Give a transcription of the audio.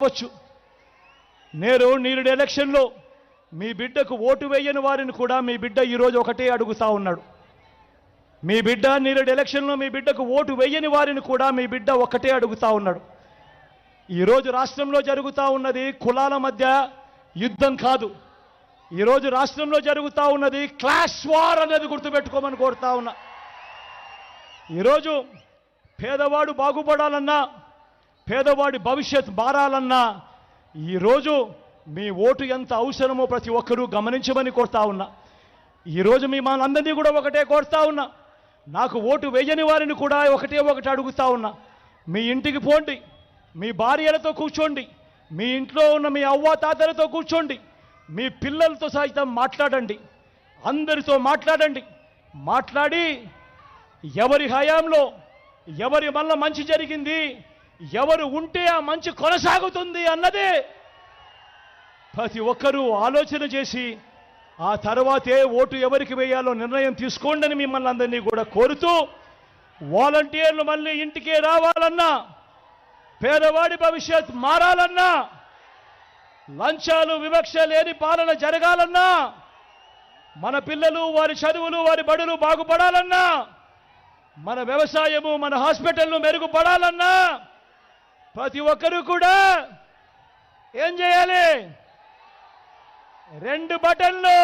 వచ్చు. నేడు ఎలక్షన్లో మీ బిడ్డకు ఓటు వేయని వారిని కూడా మీ బిడ్డ ఈరోజు ఒకటే అడుగుతా ఉన్నాడు. మీ బిడ్డ నేడు ఎలక్షన్లో మీ బిడ్డకు ఓటు వేయని వారిని కూడా మీ బిడ్డ ఒకటే అడుగుతా ఉన్నాడు. ఈరోజు రాష్ట్రంలో జరుగుతూ ఉన్నది కులాల మధ్య యుద్ధం కాదు. ఈరోజు రాష్ట్రంలో జరుగుతూ ఉన్నది క్లాష్ వార్ అనేది గుర్తుపెట్టుకోమని కోరుతా ఉన్నా. ఈరోజు పేదవాడు బాగుపడాలన్నా, పేదవాడి భవిష్యత్ మారాలన్నా ఈరోజు మీ ఓటు ఎంత అవసరమో ప్రతి ఒక్కరూ గమనించమని కోరుతా ఉన్నా. ఈరోజు మీ మనందరినీ కూడా ఒకటే కోరుతా ఉన్నా. నాకు ఓటు వేయని వారిని కూడా ఒకటి అడుగుతా ఉన్నా. మీ ఇంటికి పోండి, మీ భార్యలతో కూర్చోండి, మీ ఇంట్లో ఉన్న మీ అవ్వ తాతలతో కూర్చోండి, మీ పిల్లలతో సైతం మాట్లాడండి, అందరితో మాట్లాడండి. మాట్లాడి ఎవరి హయాంలో ఎవరి వల్ల మంచి జరిగింది, ఎవరు ఉంటే ఆ మంచి కొనసాగుతుంది అన్నదే ప్రతి ఒక్కరూ ఆలోచన చేసి ఆ తర్వాతే ఓటు ఎవరికి వేయాలో నిర్ణయం తీసుకోండి అని మిమ్మల్ని అందరినీ కూడా కోరుతూ, వాలంటీర్లు మళ్ళీ ఇంటికే రావాలన్నా, పేదవాడి భవిష్యత్ మారాలన్నా, లంచాలు వివక్ష లేని పాలన జరగాలన్నా, మన పిల్లలు వారి చదువులు వారి బడులు బాగుపడాలన్నా, మన వ్యవసాయము మన హాస్పిటల్ను మెరుగుపడాలన్నా ప్రతి ఒక్కరూ కూడా ఏం చేయాలి? రెండు బటన్లు